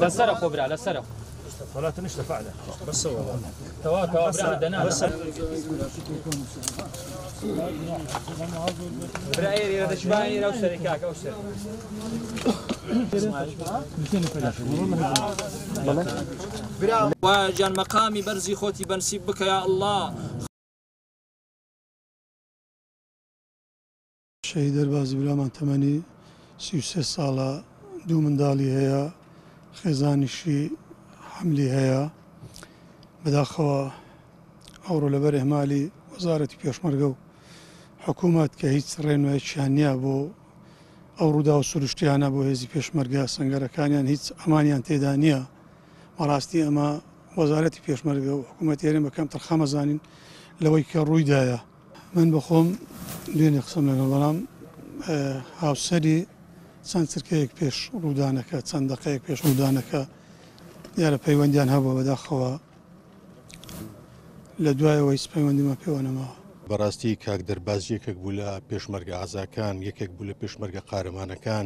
للسرق وبرع للسرق ولا تنش فعله بس هو توا برع دنا بس برعيري هذا شباير او شركاك او شركه وجان مقامي برزي خوتي بنسيب بك يا الله. شهيد البازي برامان تمني 33 ساڵە دوو منداڵی هەیە خێزانیشی حملی هەیە بەداخەوە ئەوڕۆ لەبەر ئێمالی وەزارەتی پێشمەرگە و حکوومەت کە هیچ ڕێنمایەکیان نییە بۆ ئەو ڕوودا و سروشتیانە بۆ هێزی پێشمەرگە سەنگەرەکانیان هیچ ئەمانیان تێدا نییە بەڕاستی ئەمە وەزارەتی پێشمەرگە و حکوومەت هێرێن بەکەم تەرخەمەزانین لەوەی کە ڕوویدایە. من بەخۆم دوێنێ قسەم لەگەڵ بەڵام هاوسەری چەند چرکەیەک پێش ڕوودانەکە چەند دقەیەک پێش ڕوودانەکە دیارە پەیوەندیان هەبووە بەداخەوە لە دوایەوە هیچ پەیوەندیمە پێوە نەماوە. بەڕاستی کاک دەرباز یەکێک بوو لە پێشمەرگە ئازاکان یەکێک بوو لە پێشمەرگە قارەمانەکان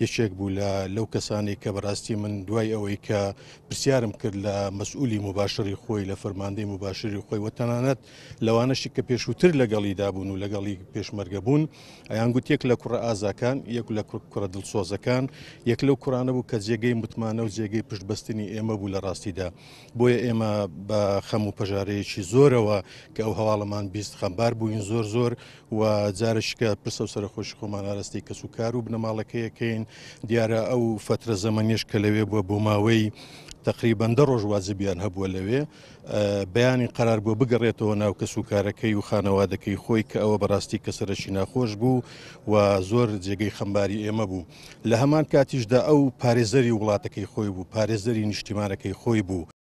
یەکێک بوو لەو کەسانی کە بەڕاستی من دوای ئەوەی کە پرسیارم کرد لە مەسئولی مباشری خۆی لە فەرماندەی مباشری خۆی و تەنانەت لەوانەشی کە پێشووتر لەگەڵیدا بوون و لەگەڵی پێشمەرگە بوون ئەیان گوت یەک لە کوڕە ئازاکان یەک لە کوڕە دڵسۆزەکان یەک لەو کوڕانە بوو کە جێگەی متمانە و جێگەی پشتبەستنی ئێمە بوو لە ڕاستیدا بۆیە ئێمە بە خەم و پەژارەیەکی زۆرەوە کە ئەو هەواڵەمان بیست خەمبار بووین زۆر و جارشکە پرسە و سەرخۆشی خۆمان ئاراستی کەس و کار و بنەماڵەکەیەکەین دیارە ئەو فترە زەمەنیش کە لەوێ بووە بۆ ماوەی تقریباً 10 ڕۆژ واجبیان هەبووە لەوێ بەیانی قرار بوو بگەڕێتەوە ناو کەس و کارەکەی و خانەوادەکەی خۆی کە ئەوە بەڕاستی کەسەرەشی ناخۆش بوو و زۆر جێگەی خەمباری ئێمە بوو لە هەمان کاتیشدا ئەو پارێزەری وڵاتەکەی خۆی بوو پارێزەری نیشتیمانەکەی خۆی بوو.